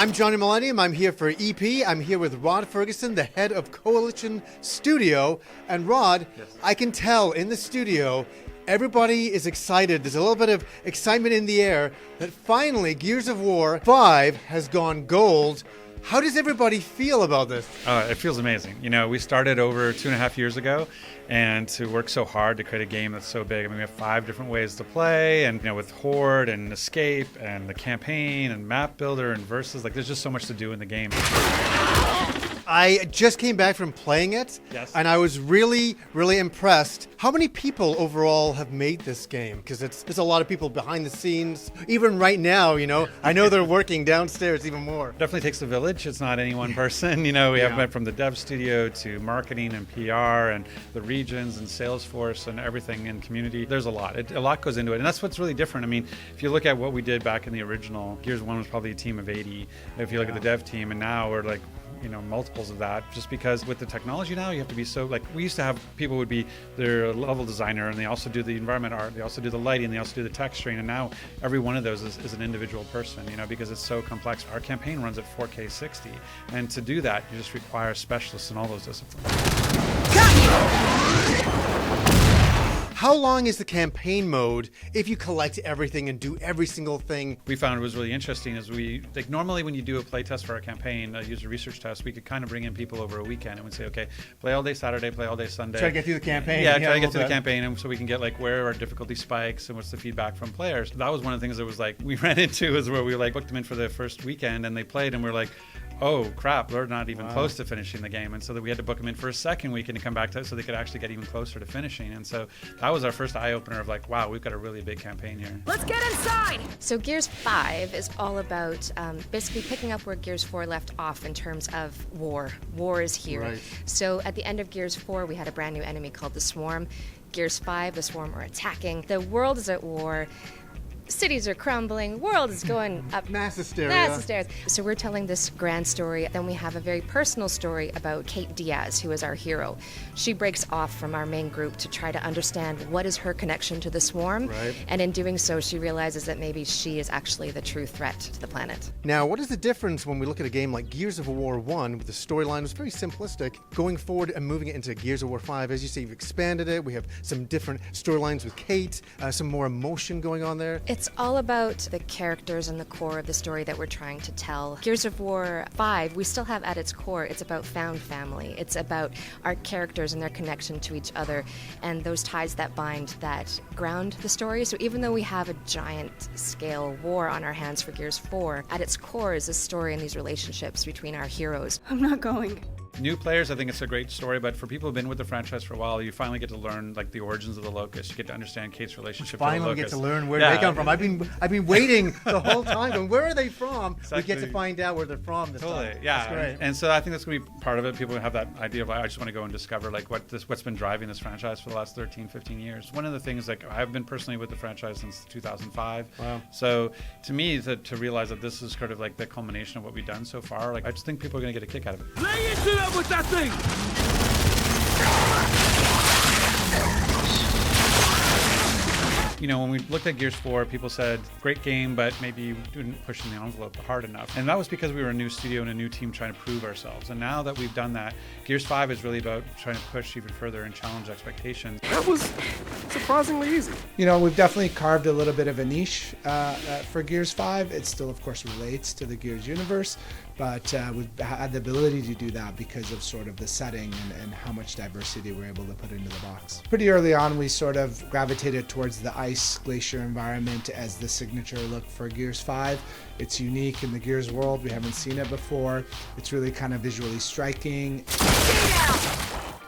I'm Johnny Millenium. I'm here for EP. I'm here with Rod Fergusson, the head of Coalition Studio. And Rod, Yes. I can tell in the studio, everybody is excited. There's a little bit of excitement in the air that finally Gears of War 5 has gone gold. How does everybody feel about this? It feels amazing. You know, we started over 2.5 years ago, and to work so hard to create a game that's so big. I mean, we have 5 different ways to play, and with Horde and Escape and the campaign and map builder and versus, there's just so much to do in the game. I just came back from playing it, Yes. and I was really, really impressed. How many people overall have made this game? Because there's a lot of people behind the scenes. Even right now, I know they're working downstairs even more. Definitely takes a village. It's not any one person. We have went from the dev studio to marketing and PR and the regions and Salesforce and everything in community. There's a lot. A lot goes into it, and that's what's really different. I mean, if you look at what we did back in the original, Gears 1 was probably a team of 80. If you look at the dev team, and now we're multiples of that, just because with the technology now, you have to be so, we used to have people would be their level designer, and they also do the environment art, they also do the lighting, they also do the texturing, and now every one of those is an individual person, because it's so complex. Our campaign runs at 4K 60, and to do that, you just require specialists in all those disciplines. How long is the campaign mode if you collect everything and do every single thing? We found was really interesting is normally when you do a play test for our campaign, a user research test, we could kind of bring in people over a weekend and we'd say, okay, play all day Saturday, play all day Sunday. Try to get through the campaign. Yeah, try to get through the campaign, and so we can get where our difficulty spikes and what's the feedback from players. That was one of the things that was we ran into is where we booked them in for the first weekend and they played and we're like, oh crap, they're not even close to finishing the game, and so that we had to book them in for a second weekend to come back to it so they could actually get even closer to finishing. And so that was our first eye-opener of wow, we've got a really big campaign here. Let's get inside! So Gears 5 is all about basically picking up where Gears 4 left off in terms of war. War is here. Right. So at the end of Gears 4, we had a brand new enemy called the Swarm. Gears 5, the Swarm are attacking. The world is at war. Cities are crumbling, world is going up. Mass hysteria. Mass hysteria. So we're telling this grand story. Then we have a very personal story about Kate Diaz, who is our hero. She breaks off from our main group to try to understand what is her connection to the Swarm. Right. And in doing so, she realizes that maybe she is actually the true threat to the planet. Now, what is the difference when we look at a game like Gears of War 1, where the storyline was very simplistic, going forward and moving it into Gears of War 5? As you say, you've expanded it. We have some different storylines with Kate, some more emotion going on there. It's all about the characters and the core of the story that we're trying to tell. Gears of War 5, we still have at its core, it's about found family. It's about our characters and their connection to each other and those ties that bind, that ground the story. So even though we have a giant scale war on our hands for Gears 4, at its core is a story and these relationships between our heroes. I'm not going. New players, I think it's a great story, but for people who've been with the franchise for a while, you finally get to learn the origins of the Locust. You get to understand Kate's relationship to the Finally Locust. get to learn where they come from. I've been waiting the whole time going, where are they from? Exactly. We get to find out where they're from this Totally, time. yeah. That's great. And so I think that's going to be part of it. People have that idea of I just want to go and discover what's been driving this franchise for the last 13, 15 years. One of the things I've been personally with the franchise since 2005. Wow. So to me, to realize that this is kind of the culmination of what we've done so far, I just think people are going to get a kick out of it. Lay into them with that thing! When we looked at Gears 4, people said, great game, but maybe you didn't push in the envelope hard enough. And that was because we were a new studio and a new team trying to prove ourselves. And now that we've done that, Gears 5 is really about trying to push even further and challenge expectations. That was surprisingly easy. We've definitely carved a little bit of a niche for Gears 5. It still, of course, relates to the Gears universe, but we've had the ability to do that because of sort of the setting and how much diversity we're able to put into the box. Pretty early on, we sort of gravitated towards the ice glacier environment as the signature look for Gears 5. It's unique in the Gears world. We haven't seen it before. It's really kind of visually striking.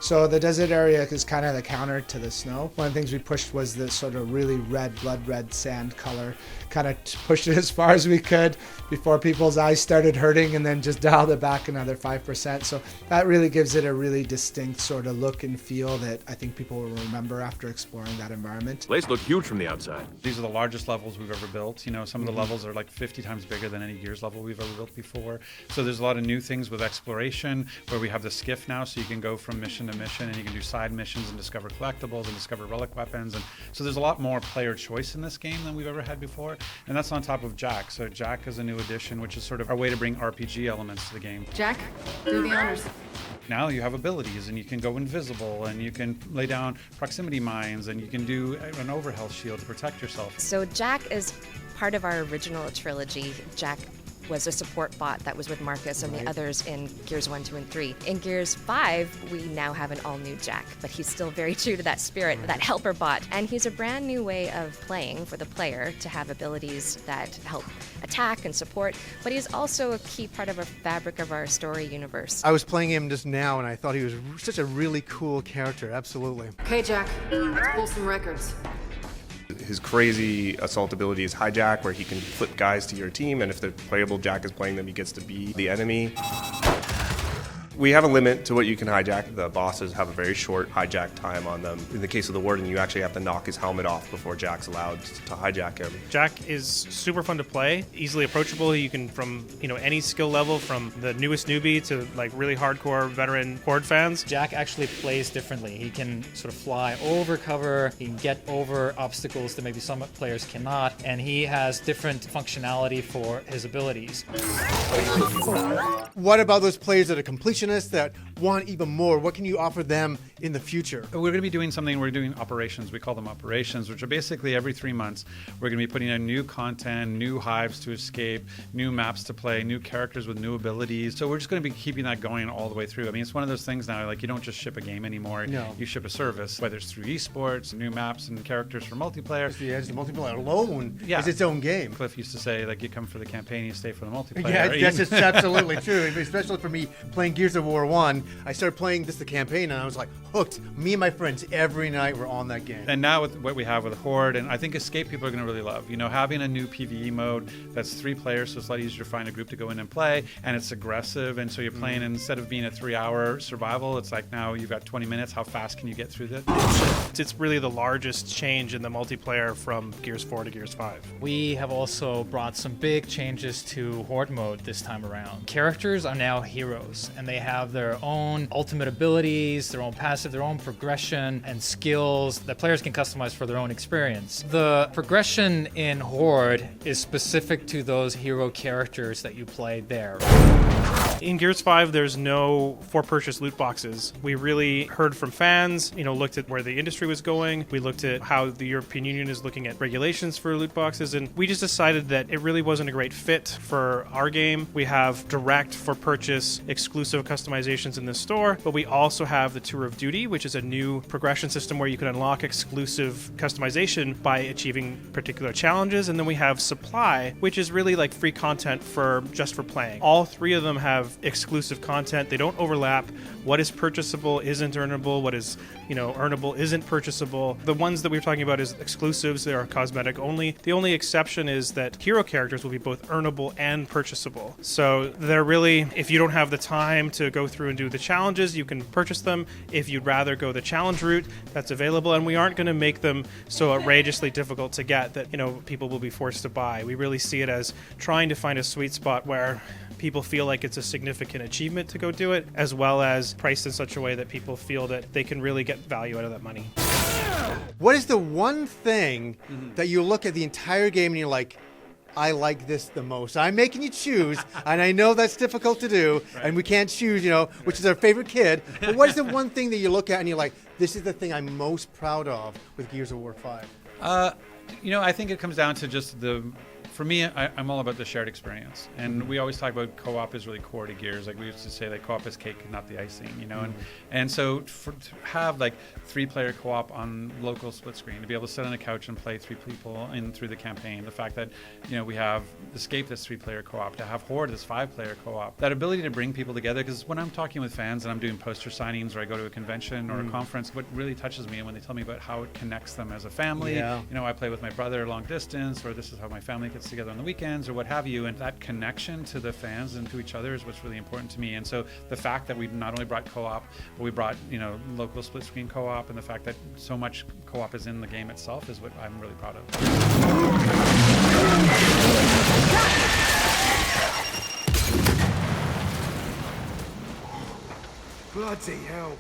So the desert area is kind of the counter to the snow. One of the things we pushed was the sort of really red, blood red sand color. Kind of pushed it as far as we could before people's eyes started hurting, and then just dialed it back another 5%. So that really gives it a really distinct sort of look and feel that I think people will remember after exploring that environment. Place looked huge from the outside. These are the largest levels we've ever built. Some of the levels are 50 times bigger than any Gears level we've ever built before. So there's a lot of new things with exploration, where we have the skiff now, so you can go from mission a mission, and you can do side missions and discover collectibles and discover relic weapons. And so there's a lot more player choice in this game than we've ever had before. And that's on top of Jack. So Jack is a new addition, which is sort of our way to bring RPG elements to the game. Jack, do the honors. Now you have abilities, and you can go invisible, and you can lay down proximity mines, and you can do an overhealth shield to protect yourself. So Jack is part of our original trilogy. Jack was a support bot that was with Marcus and the others in Gears 1, 2, and 3. In Gears 5, we now have an all-new Jack, but he's still very true to that spirit, that helper bot. And he's a brand new way of playing for the player to have abilities that help attack and support, but he's also a key part of a fabric of our story universe. I was playing him just now, and I thought he was such a really cool character, absolutely. Okay, Jack, let's pull some records. His crazy assault ability is hijack, where he can flip guys to your team, and if the playable Jack is playing them, he gets to be the enemy. We have a limit to what you can hijack. The bosses have a very short hijack time on them. In the case of the Warden, you actually have to knock his helmet off before Jack's allowed to hijack him. Jack is super fun to play, easily approachable. You can, from any skill level, from the newest newbie to like really hardcore veteran Horde fans. Jack actually plays differently. He can sort of fly over cover, he can get over obstacles that maybe some players cannot, and he has different functionality for his abilities. What about those players that are completionists that want even more? What can you offer them in the future? We're going to be doing something, we're doing operations. We call them operations, which are basically every 3 months, we're going to be putting in new content, new hives to escape, new maps to play, new characters with new abilities. So we're just going to be keeping that going all the way through. I mean, it's one of those things now, like you don't just ship a game anymore. No. You ship a service, whether it's through esports, new maps and characters for multiplayer. The multiplayer alone Yeah. is its own game. Cliff used to say, like, you come for the campaign, you stay for the multiplayer. Yeah, that's just absolutely true. Especially for me playing Gears of War 1, I started playing the campaign, and I was like hooked. Me and my friends every night were on that game. And now with what we have with Horde, and I think Escape people are going to really love. Having a new PvE mode that's 3 players, so it's a lot easier to find a group to go in and play, and it's aggressive, and so you're playing, instead of being a 3-hour survival, it's like now you've got 20 minutes. How fast can you get through this? It's really the largest change in the multiplayer from Gears 4 to Gears 5. We have also brought some big changes to Horde mode this time around. Characters are now heroes, and they have their own ultimate abilities, their own passive, their own progression and skills that players can customize for their own experience. The progression in Horde is specific to those hero characters that you play there. In Gears 5, there's no for-purchase loot boxes. We really heard from fans, looked at where the industry was going. We looked at how the European Union is looking at regulations for loot boxes, and we just decided that it really wasn't a great fit for our game. We have direct for-purchase exclusive customizations in the store, but we also have the Tour of Duty, which is a new progression system where you can unlock exclusive customization by achieving particular challenges. And then we have Supply, which is really like free content just for playing. All 3 of them have exclusive content. They don't overlap. What is purchasable isn't earnable. What is, earnable isn't purchasable. The ones that we were talking about is exclusives. They are cosmetic only. The only exception is that hero characters will be both earnable and purchasable. So they're really, if you don't have the time to go through and do the challenges, you can purchase them. If you'd rather go the challenge route, that's available. And we aren't going to make them so outrageously difficult to get that, people will be forced to buy. We really see it as trying to find a sweet spot where people feel like it's a significant achievement to go do it, as well as priced in such a way that people feel that they can really get value out of that money. What is the one thing that you look at the entire game and you're like, I like this the most? I'm making you choose, and I know that's difficult to do, and we can't choose, which is our favorite kid. But what is the one thing that you look at and you're like, this is the thing I'm most proud of with Gears of War 5? I think it comes down to just for me, I'm all about the shared experience. And we always talk about co-op is really core to Gears. Like we used to say that co-op is cake, not the icing, And so to have like 3-player co-op on local split screen, to be able to sit on a couch and play 3 people through the campaign, the fact that, we have Escape that's 3-player co-op, to have Horde that's 5-player co-op, that ability to bring people together. Because when I'm talking with fans and I'm doing poster signings or I go to a convention or a conference, what really touches me when they tell me about how it connects them as a family. Yeah. I play with my brother long distance, or this is how my family gets together on the weekends or what have you, and that connection to the fans and to each other is what's really important to me. And so the fact that we not only brought co-op, but we brought local split screen co-op, and the fact that so much co-op is in the game itself is what I'm really proud of. Bloody hell.